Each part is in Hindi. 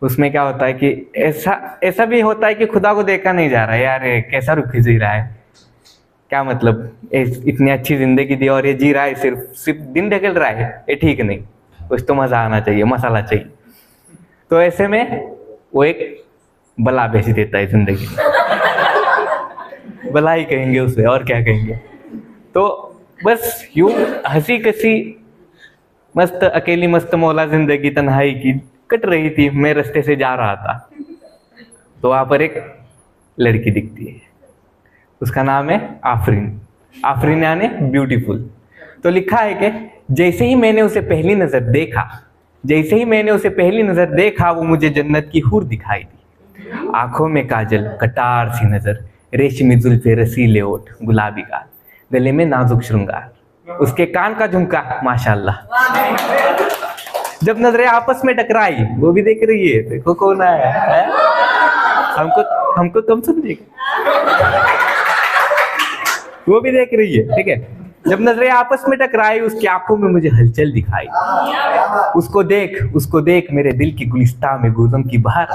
उसमें क्या होता है कि ऐसा ऐसा भी होता है कि खुदा को देखा नहीं जा रहा है, यार ये कैसा रुखी जी रहा है, क्या मतलब इतनी अच्छी जिंदगी दी और ये जी रहा है, सिर्फ सिर्फ दिन ढकेल रहा है, ये ठीक नहीं, कुछ तो मजा आना चाहिए, मसाला चाहिए। तो ऐसे में वो एक बला भेज देता है जिंदगी में। बला ही कहेंगे उसे, और क्या कहेंगे। तो बस यूं हंसी कसी मस्त अकेली मस्त मौला जिंदगी तन्हाई की कट रही थी, मैं रास्ते से जा रहा था, तो वहां पर एक लड़की दिखती है, उसका नाम है आफरीन। आफरीन यानी ब्यूटीफुल। तो लिखा है कि जैसे ही मैंने उसे पहली नजर देखा, जैसे ही मैंने उसे पहली नजर देखा, वो मुझे जन्नत की हूर दिखाई दी। आंखों में काजल, कटार सी नजर, रेशमी जुल्फे, रसीले ओठ, गुलाबी गाल, गले में नाजुक श्रृंगार, उसके कान का झुमका, माशाल्लाह। जब नजरें आपस में टकराई, वो भी देख रही है, देखो कौन आया है? हमको हमको कम समझेगा, वो भी देख रही है, ठीक है। जब नजरें आपस में टकराई, उसकी आंखों में मुझे हलचल दिखाई। उसको देख मेरे दिल की गुलिस्तां में गुलों की बहार।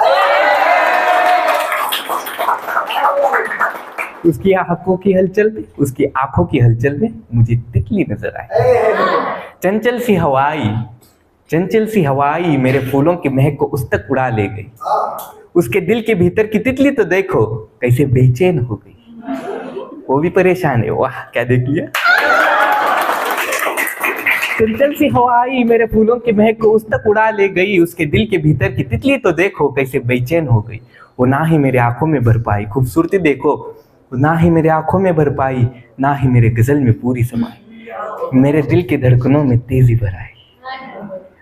उसकी आंखों की हलचल में, उसकी आंखों की हलचल में मुझे तितली नजर आई। चंचल सी हवाई मेरे फूलों की महक को उस तक उड़ा ले गई। उसके दिल के भीतर की तितली तो देखो कैसे बेचैन हो गई, वो भी परेशान है। वाह, क्या देख लिया। चंचल सी हवाई मेरे फूलों की महक को उस तक उड़ा ले गई, उसके दिल के भीतर की तितली तो देखो कैसे बेचैन हो गई। वो ना ही मेरे आंखों में भर पाई खूबसूरती, देखो ना ही मेरे आंखों में भर पाई, ना ही मेरे गजल में पूरी समाई। मेरे दिल की धड़कनों में तेजी भर आई,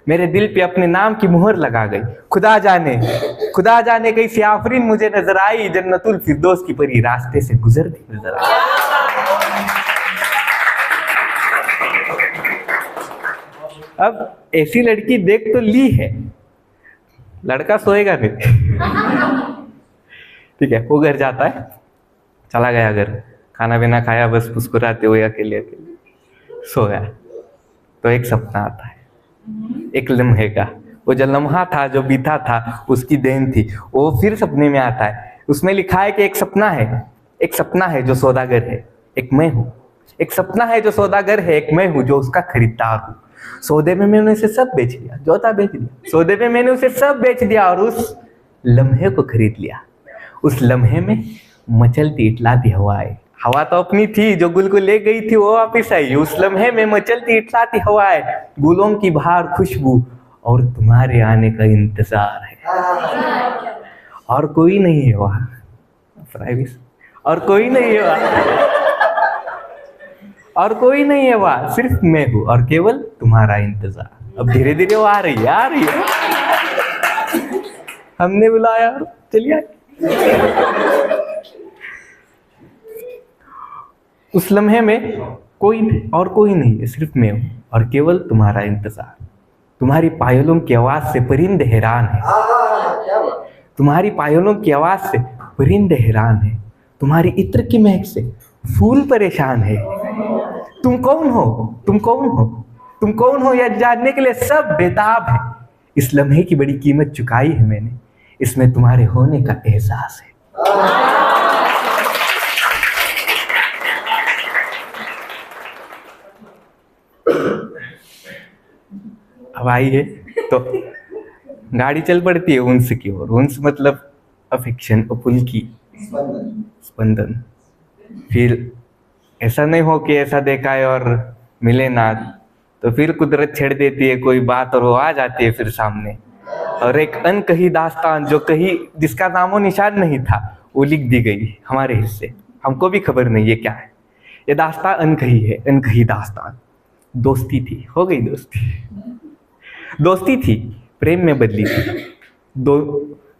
मेरे दिल पे अपने नाम की मुहर लगा गई। खुदा जाने कैसी आफरीन मुझे नजर आई, जन्नतुल फिरदौस की परी रास्ते से गुजरती नजर आई। अब ऐसी लड़की देख तो ली है, लड़का सोएगा नहीं। ठीक है, वो घर जाता है, चला गया घर, खाना पीना खाया, बस मुस्कुराते हुए अकेले अकेले सो गया। तो एक सपना आता है, एक लम्हे का। वो जो लम्हा था, जो बीता था, उसकी देन थी, वो फिर सपने में आता है। उसमें लिखा है कि एक सपना है जो सौदागर है, एक मैं हूँ। एक सपना है जो सौदागर है, एक मैं हूँ जो उसका खरीदार हूँ। सौदे में मैंने उसे सब बेच लिया, जोता बेच लिया, सौदे में मैंने उसे सब बेच दिया और उस लम्हे को खरीद लिया। उस लम्हे में मचलती इटलाती हवाएं, हवा तो अपनी थी, जो गुल को ले गई थी वो वापिस आई। उस लम्हे में मचलती इटलाती हवाएं, गुलों की बहार खुशबू, और तुम्हारे आने का इंतजार है। और कोई नहीं है वहां, और कोई नहीं है वहां, और कोई नहीं है वहां, सिर्फ मैं हूं और केवल तुम्हारा इंतजार। अब धीरे धीरे वो आ रही है, हमने बुलाया और चलिए। उस लम्हे में कोई नहीं है, सिर्फ मैं हूं और केवल तुम्हारा इंतजार। तुम्हारी पायलों की आवाज से परिंदे हैरान है, तुम्हारी पायलों की आवाज से परिंदे हैरान है, तुम्हारी इत्र की महक से फूल परेशान है। तुम कौन हो यह जानने के लिए सब बेताब है। इस लम्हे की बड़ी कीमत चुकाई है मैंने, इसमें तुम्हारे होने का एहसास है। अब आई है तो गाड़ी चल पड़ती है उन्स की ओर। उन्स मतलब अफेक्शन, पुलकी, स्पंदन। फिर ऐसा नहीं हो कि ऐसा देखा है और मिले ना, तो फिर कुदरत छेड़ देती है कोई बात और वो आ जाती है फिर सामने। और एक अनकही दास्तान जो कहीं, जिसका नामो निशान नहीं था, वो लिख दी गई हमारे हिस्से। हमको भी खबर नहीं है क्या है ये दास्तान। अनकही है, अनकही दास्तान। दोस्ती थी, हो गई दोस्ती थी, प्रेम में बदली थी।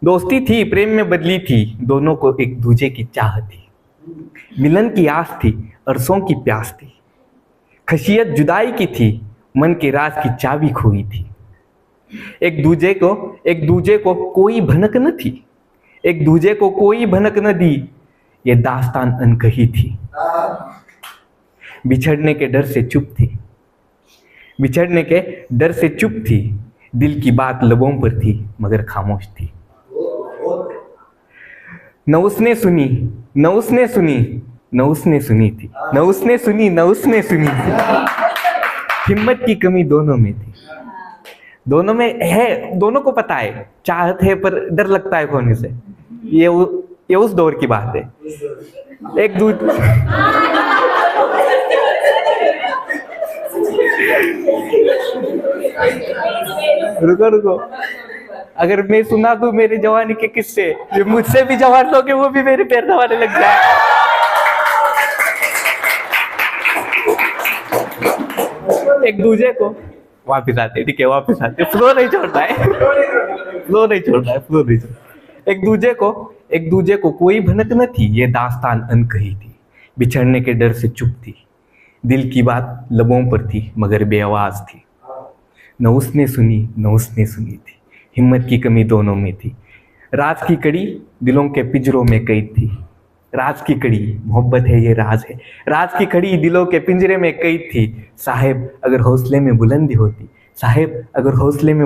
दोस्ती थी, प्रेम में बदली थी। दोनों को एक दूजे की चाह थी, मिलन की आस थी, अरसों की प्यास थी। खशियत जुदाई की थी, मन के राज की चाबी खोई थी। एक दूजे को कोई भनक न थी, एक दूजे को कोई भनक न दी। ये दास्तान अनकही थी। बिछड़ने के डर से चुप थी, बिछड़ने के डर से चुप थी। दिल की बात लबों पर थी मगर खामोश थी। न उसने सुनी, न उसने सुनी, न उसने सुनी थी, न उसने सुनी, न उसने सुनी थी। हिम्मत की कमी दोनों में थी। दोनों में है, दोनों को पता है, चाहत है पर डर लगता है खोने से। ये उस दौर की बात है। एक दूसरे रुको रुको, अगर मैं सुना दूं मेरी जवानी के किस्से, जो मुझसे भी जवान लोग हैं वो भी मेरे पैर दबाने लग जाए। एक दूसरे को वापिस आते, ठीक है वापिस आते, फ्लो नहीं छोड़ना है, फ्लो नहीं छोड़ना है, फ्लो नहीं छोड़ना। एक दूसरे को कोई भनक न थी, ये दास्तान अनकही थी, बिछड़ने के डर से चुप थी। दिल की बात लबों पर थी मगर बेआवाज थी। न उसने सुनी, न उसने सुनी थी। हिम्मत की कमी दोनों में थी। राज की कड़ी दिलों के पिंजरों में कैद थी। राज की कड़ी, मोहब्बत है ये राज है। राज की कड़ी दिलों के पिंजरे में कैद थी। साहेब अगर हौसले में बुलंदी होती, साहेब अगर हौसले में